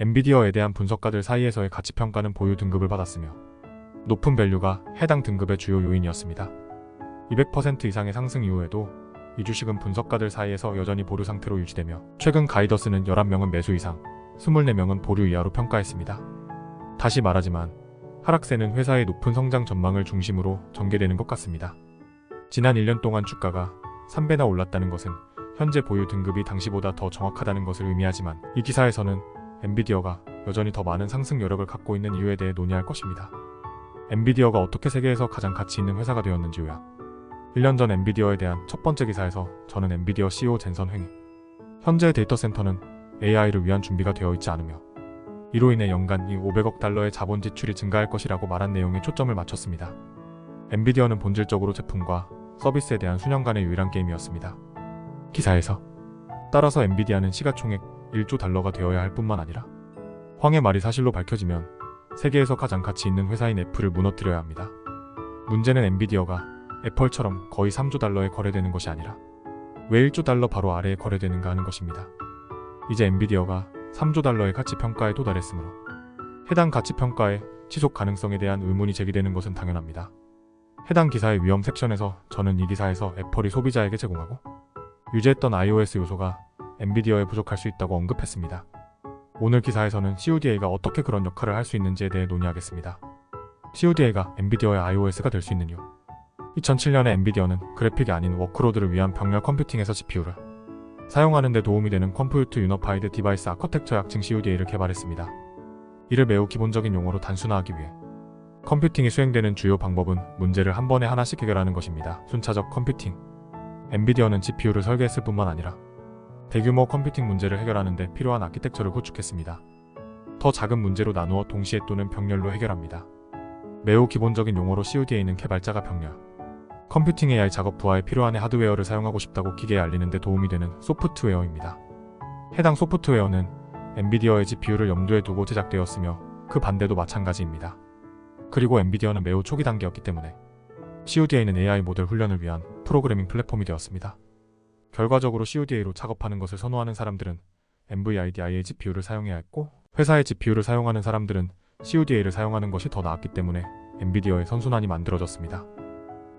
엔비디어에 대한 분석가들 사이에서의 가치평가는 보유 등급을 받았으며 높은 밸류가 해당 등급의 주요 요인이었습니다. 200% 이상의 상승 이후에도 이 주식은 분석가들 사이에서 여전히 보류 상태로 유지되며 최근 가이더스는 11명은 매수 이상, 24명은 보류 이하로 평가했습니다. 다시 말하지만 하락세는 회사의 높은 성장 전망을 중심으로 전개되는 것 같습니다. 지난 1년 동안 주가가 3배나 올랐다는 것은 현재 보유 등급이 당시보다 더 정확하다는 것을 의미하지만 이 기사에서는 엔비디어가 여전히 더 많은 상승 여력을 갖고 있는 이유에 대해 논의할 것입니다. 엔비디어가 어떻게 세계에서 가장 가치 있는 회사가 되었는지 요약. 1년 전 엔비디어에 대한 첫 번째 기사에서 저는 엔비디어 CEO 젠선 횡이 현재의 데이터 센터는 AI를 위한 준비가 되어 있지 않으며 이로 인해 연간 이 500억 달러의 자본 지출이 증가할 것이라고 말한 내용에 초점을 맞췄습니다. 엔비디어는 본질적으로 제품과 서비스에 대한 수년간의 유일한 게임이었습니다. 기사에서 따라서 엔비디아는 시가총액 1조 달러가 되어야 할 뿐만 아니라 황의 말이 사실로 밝혀지면 세계에서 가장 가치 있는 회사인 애플을 무너뜨려야 합니다. 문제는 엔비디어가 애플처럼 거의 3조 달러에 거래되는 것이 아니라 왜 1조 달러 바로 아래에 거래되는가 하는 것입니다. 이제 엔비디어가 3조 달러의 가치평가에 도달했으므로 해당 가치평가의 지속 가능성에 대한 의문이 제기되는 것은 당연합니다. 해당 기사의 위험 섹션에서 저는 이 기사에서 애플이 소비자에게 제공하고 유지했던 iOS 요소가 엔비디어에 부족할 수 있다고 언급했습니다. 오늘 기사에서는 CUDA가 어떻게 그런 역할을 할 수 있는지에 대해 논의하겠습니다. CUDA가 엔비디어의 iOS가 될 수 있는 이유. 2007년에 엔비디어는 그래픽이 아닌 워크로드를 위한 병렬 컴퓨팅에서 GPU를 사용하는 데 도움이 되는 컴퓨트 유니파이드 디바이스 아키텍처 약칭 CUDA를 개발했습니다. 이를 매우 기본적인 용어로 단순화하기 위해 컴퓨팅이 수행되는 주요 방법은 문제를 한 번에 하나씩 해결하는 것입니다. 순차적 컴퓨팅. 엔비디어는 GPU를 설계했을 뿐만 아니라 대규모 컴퓨팅 문제를 해결하는 데 필요한 아키텍처를 구축했습니다. 더 작은 문제로 나누어 동시에 또는 병렬로 해결합니다. 매우 기본적인 용어로 CUDA는 개발자가 병렬 컴퓨팅 AI 작업 부하에 필요한 하드웨어를 사용하고 싶다고 기계에 알리는 데 도움이 되는 소프트웨어입니다. 해당 소프트웨어는 엔비디어의 GPU를 염두에 두고 제작되었으며 그 반대도 마찬가지입니다. 그리고 엔비디어는 매우 초기 단계였기 때문에 CUDA는 AI 모델 훈련을 위한 프로그래밍 플랫폼이 되었습니다. 결과적으로 CUDA로 작업하는 것을 선호하는 사람들은 NVIDIA의 GPU를 사용해야 했고 회사의 GPU를 사용하는 사람들은 CUDA를 사용하는 것이 더 나았기 때문에 엔비디어의 선순환이 만들어졌습니다.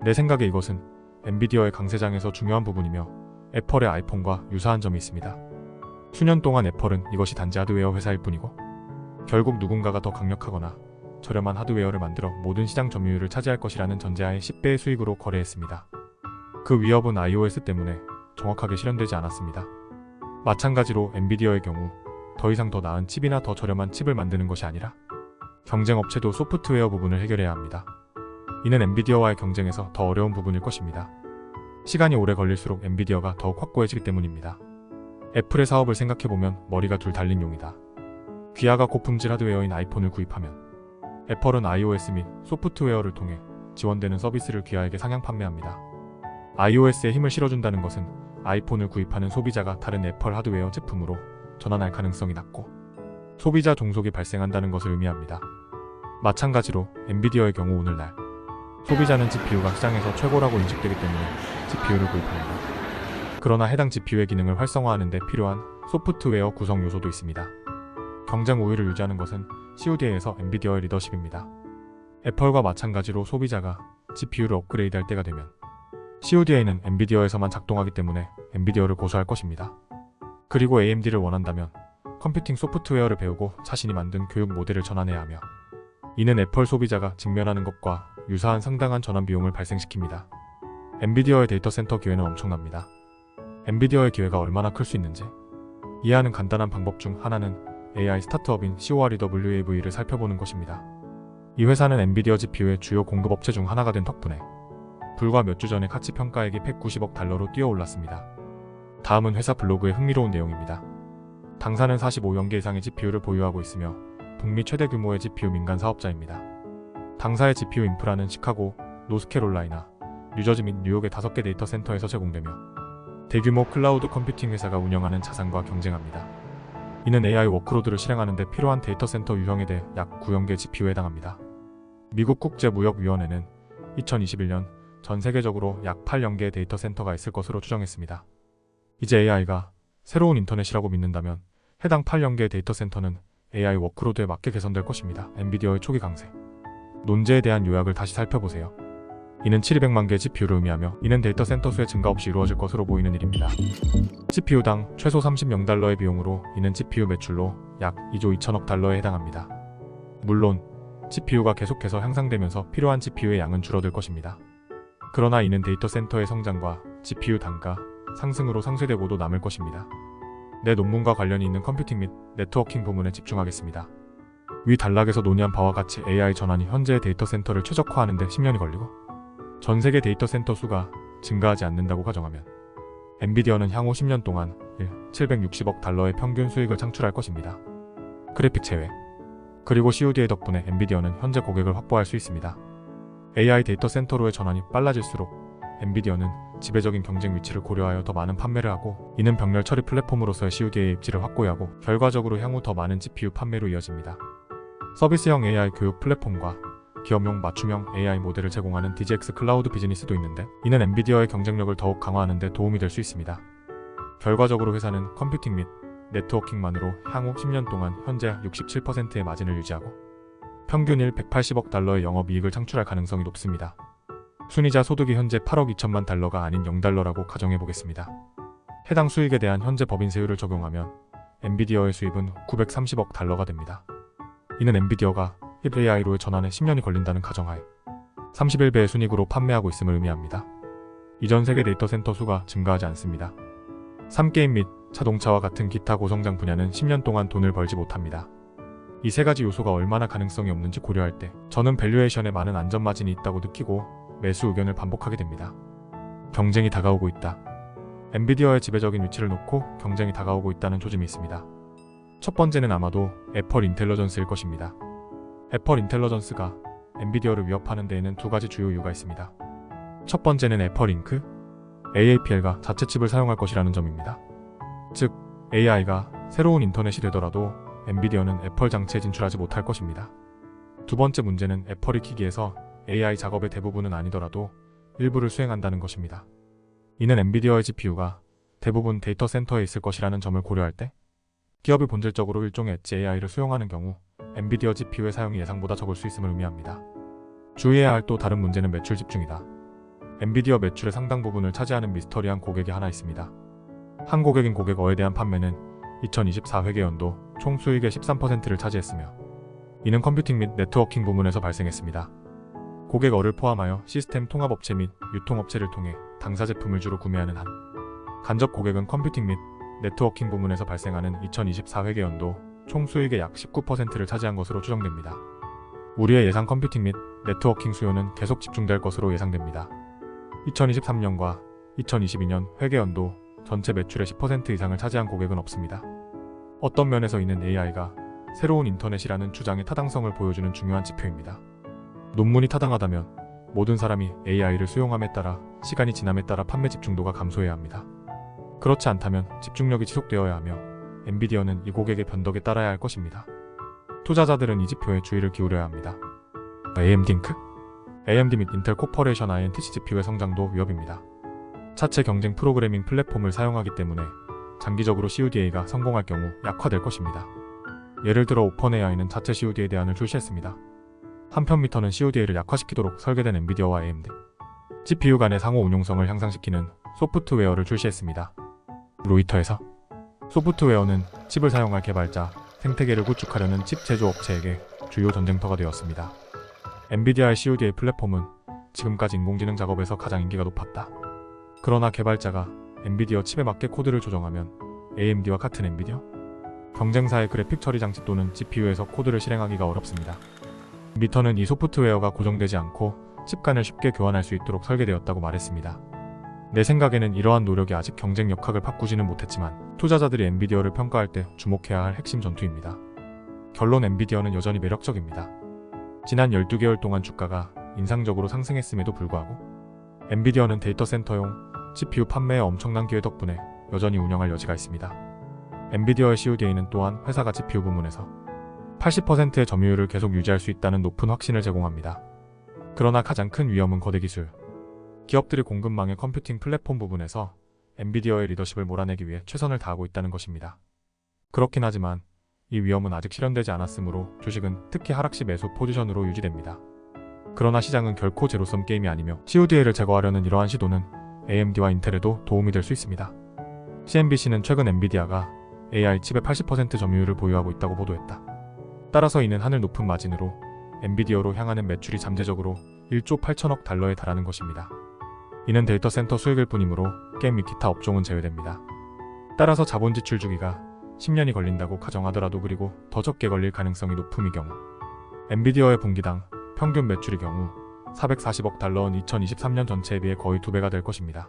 내 생각에 이것은 엔비디어의 강세장에서 중요한 부분이며 애플의 아이폰과 유사한 점이 있습니다. 수년 동안 애플은 이것이 단지 하드웨어 회사일 뿐이고 결국 누군가가 더 강력하거나 저렴한 하드웨어를 만들어 모든 시장 점유율을 차지할 것이라는 전제하에 10배의 수익으로 거래했습니다. 그 위협은 iOS 때문에 정확하게 실현되지 않았습니다. 마찬가지로 엔비디어의 경우 더 이상 더 나은 칩이나 더 저렴한 칩을 만드는 것이 아니라 경쟁 업체도 소프트웨어 부분을 해결해야 합니다. 이는 엔비디어와의 경쟁에서 더 어려운 부분일 것입니다. 시간이 오래 걸릴수록 엔비디어가 더욱 확고해지기 때문입니다. 애플의 사업을 생각해보면 머리가 둘 달린 용이다. 귀하가 고품질 하드웨어인 아이폰을 구입하면 애플은 iOS 및 소프트웨어를 통해 지원되는 서비스를 귀하에게 상향 판매합니다. iOS에 힘을 실어준다는 것은 아이폰을 구입하는 소비자가 다른 애플 하드웨어 제품으로 전환할 가능성이 낮고 소비자 종속이 발생한다는 것을 의미합니다. 마찬가지로 엔비디어의 경우 오늘날 소비자는 GPU가 시장에서 최고라고 인식되기 때문에 GPU를 구입합니다. 그러나 해당 GPU의 기능을 활성화하는 데 필요한 소프트웨어 구성 요소도 있습니다. 경쟁 우위를 유지하는 것은 CUDA에서 엔비디어의 리더십입니다. 애플과 마찬가지로 소비자가 GPU를 업그레이드할 때가 되면 CUDA는 엔비디어에서만 작동하기 때문에 엔비디어를 고수할 것입니다. 그리고 AMD를 원한다면 컴퓨팅 소프트웨어를 배우고 자신이 만든 교육 모델을 전환해야 하며 이는 애플 소비자가 직면하는 것과 유사한 상당한 전환 비용을 발생시킵니다. 엔비디어의 데이터 센터 기회는 엄청납니다. 엔비디어의 기회가 얼마나 클 수 있는지 이해하는 간단한 방법 중 하나는 AI 스타트업인 COREWAV를 살펴보는 것입니다. 이 회사는 엔비디어 GPU의 주요 공급업체 중 하나가 된 덕분에 불과 몇 주 전에 가치 평가액이 190억 달러로 뛰어올랐습니다. 다음은 회사 블로그의 흥미로운 내용입니다. 당사는 45연계 이상의 GPU를 보유하고 있으며 북미 최대 규모의 GPU 민간 사업자입니다. 당사의 GPU 인프라는 시카고, 노스캐롤라이나, 뉴저지 및 뉴욕의 5개 데이터 센터에서 제공되며 대규모 클라우드 컴퓨팅 회사가 운영하는 자산과 경쟁합니다. 이는 AI 워크로드를 실행하는 데 필요한 데이터 센터 유형에 대해 약 9연계 GPU에 해당합니다. 미국 국제무역위원회는 2021년 전 세계적으로 약 8연계의 데이터 센터가 있을 것으로 추정했습니다. 이제 AI가 새로운 인터넷이라고 믿는다면 해당 8연계의 데이터 센터는 AI 워크로드에 맞게 개선될 것입니다. 엔비디어의 초기 강세. 논제에 대한 요약을 다시 살펴보세요. 이는 7,200만 개의 GPU를 의미하며 이는 데이터 센터 수의 증가 없이 이루어질 것으로 보이는 일입니다. GPU당 최소 30달러의 비용으로 이는 GPU 매출로 약 2조 2천억 달러에 해당합니다. 물론 GPU가 계속해서 향상되면서 필요한 GPU의 양은 줄어들 것입니다. 그러나 이는 데이터 센터의 성장과 GPU 단가 상승으로 상쇄되고도 남을 것입니다. 내 논문과 관련이 있는 컴퓨팅 및 네트워킹 부문에 집중하겠습니다. 위 단락에서 논의한 바와 같이 AI 전환이 현재의 데이터 센터를 최적화하는 데 10년이 걸리고 전 세계 데이터 센터 수가 증가하지 않는다고 가정하면 엔비디어는 향후 10년 동안 760억 달러의 평균 수익을 창출할 것입니다. 그래픽 제외. 그리고 CUDA 덕분에 엔비디어는 현재 고객을 확보할 수 있습니다. AI 데이터 센터로의 전환이 빨라질수록 엔비디어는 지배적인 경쟁 위치를 고려하여 더 많은 판매를 하고 이는 병렬 처리 플랫폼으로서의 CUDA의 입지를 확고히 하고 결과적으로 향후 더 많은 GPU 판매로 이어집니다. 서비스형 AI 교육 플랫폼과 기업용 맞춤형 AI 모델을 제공하는 DGX 클라우드 비즈니스도 있는데 이는 엔비디어의 경쟁력을 더욱 강화하는 데 도움이 될 수 있습니다. 결과적으로 회사는 컴퓨팅 및 네트워킹만으로 향후 10년 동안 현재 67%의 마진을 유지하고 평균 180억 달러의 영업이익을 창출할 가능성이 높습니다. 순이자 소득이 현재 8억 2천만 달러가 아닌 0달러라고 가정해보겠습니다. 해당 수익에 대한 현재 법인세율을 적용하면 엔비디어의 수입은 930억 달러가 됩니다. 이는 엔비디어가 AI로의 전환에 10년이 걸린다는 가정하에 31배의 순이익으로 판매하고 있음을 의미합니다. 이전 세계 데이터 센터 수가 증가하지 않습니다. 3게임 및 자동차와 같은 기타 고성장 분야는 10년 동안 돈을 벌지 못합니다. 이 세 가지 요소가 얼마나 가능성이 없는지 고려할 때 저는 밸류에이션에 많은 안전 마진이 있다고 느끼고 매수 의견을 반복하게 됩니다. 경쟁이 다가오고 있다. 엔비디어의 지배적인 위치를 놓고 경쟁이 다가오고 있다는 조짐이 있습니다. 첫 번째는 아마도 애플 인텔리전스일 것입니다. 애플 인텔리전스가 엔비디어를 위협하는 데에는 두 가지 주요 이유가 있습니다. 첫 번째는 애플 잉크, AAPL가 자체 칩을 사용할 것이라는 점입니다. 즉, AI가 새로운 인터넷이 되더라도 엔비디어는 애플 장치에 진출하지 못할 것입니다. 두 번째 문제는 애플이 기기에서 AI 작업의 대부분은 아니더라도 일부를 수행한다는 것입니다. 이는 엔비디어의 GPU가 대부분 데이터 센터에 있을 것이라는 점을 고려할 때 기업이 본질적으로 일종의 엣지 AI를 수용하는 경우 엔비디어 GPU의 사용이 예상보다 적을 수 있음을 의미합니다. 주의해야 할 또 다른 문제는 매출 집중이다. 엔비디어 매출의 상당 부분을 차지하는 미스터리한 고객이 하나 있습니다. 한 고객인 고객어에 대한 판매는 2024 회계연도 총 수익의 13%를 차지했으며 이는 컴퓨팅 및 네트워킹 부문에서 발생했습니다. 고객어를 포함하여 시스템 통합업체 및 유통업체를 통해 당사 제품을 주로 구매하는 한 간접 고객은 컴퓨팅 및 네트워킹 부문에서 발생하는 2024 회계연도 총 수익의 약 19%를 차지한 것으로 추정됩니다. 우리의 예상 컴퓨팅 및 네트워킹 수요는 계속 집중될 것으로 예상됩니다. 2023년과 2022년 회계연도 전체 매출의 10% 이상을 차지한 고객은 없습니다. 어떤 면에서 이는 AI가 새로운 인터넷이라는 주장의 타당성을 보여주는 중요한 지표입니다. 논문이 타당하다면 모든 사람이 AI를 수용함에 따라 시간이 지남에 따라 판매 집중도가 감소해야 합니다. 그렇지 않다면 집중력이 지속되어야 하며 엔비디어는 이 고객의 변덕에 따라야 할 것입니다. 투자자들은 이 지표에 주의를 기울여야 합니다. AMD 잉크? AMD 및 인텔 코퍼레이션 INTC GPU의 성장도 위협입니다. 차체 경쟁 프로그래밍 플랫폼을 사용하기 때문에 장기적으로 CUDA가 성공할 경우 약화될 것입니다. 예를 들어 오펀AI는 자체 CUDA 대안을 출시했습니다. 한편 미터는 CUDA를 약화시키도록 설계된 엔비디어와 AMD GPU 간의 상호 운용성을 향상시키는 소프트웨어를 출시했습니다. 로이터에서 소프트웨어는 칩을 사용할 개발자, 생태계를 구축하려는 칩 제조업체에게 주요 전쟁터가 되었습니다. 엔비디아의 CUDA 플랫폼은 지금까지 인공지능 작업에서 가장 인기가 높았다. 그러나 개발자가 엔비디어 칩에 맞게 코드를 조정하면 AMD와 같은 엔비디어 경쟁사의 그래픽 처리 장치 또는 GPU에서 코드를 실행하기가 어렵습니다. 미터는 이 소프트웨어가 고정되지 않고 칩 간을 쉽게 교환할 수 있도록 설계되었다고 말했습니다. 내 생각에는 이러한 노력이 아직 경쟁 역학을 바꾸지는 못했지만 투자자들이 엔비디어를 평가할 때 주목해야 할 핵심 전투입니다. 결론 엔비디어는 여전히 매력적입니다. 지난 12개월 동안 주가가 인상적으로 상승했음에도 불구하고 엔비디어는 데이터 센터용 CPU 판매의 엄청난 기회 덕분에 여전히 운영할 여지가 있습니다. 엔비디어의 CUDA는 또한 회사가 GPU 부문에서 80%의 점유율을 계속 유지할 수 있다는 높은 확신을 제공합니다. 그러나 가장 큰 위험은 거대 기술. 기업들이 공급망의 컴퓨팅 플랫폼 부분에서 엔비디어의 리더십을 몰아내기 위해 최선을 다하고 있다는 것입니다. 그렇긴 하지만 이 위험은 아직 실현되지 않았으므로 주식은 특히 하락시 매수 포지션으로 유지됩니다. 그러나 시장은 결코 제로섬 게임이 아니며 CODA를 제거하려는 이러한 시도는 AMD와 인텔에도 도움이 될 수 있습니다. CNBC는 최근 엔비디아가 AI 칩의 80% 점유율을 보유하고 있다고 보도했다. 따라서 이는 하늘 높은 마진으로 엔비디아로 향하는 매출이 잠재적으로 1조 8천억 달러에 달하는 것입니다. 이는 데이터 센터 수익일 뿐이므로 게임 및 기타 업종은 제외됩니다. 따라서 자본 지출 주기가 10년이 걸린다고 가정하더라도 그리고 더 적게 걸릴 가능성이 높음의 경우 엔비디아의 분기당 평균 매출의 경우 440억 달러는 2023년 전체에 비해 거의 2배가 될 것입니다.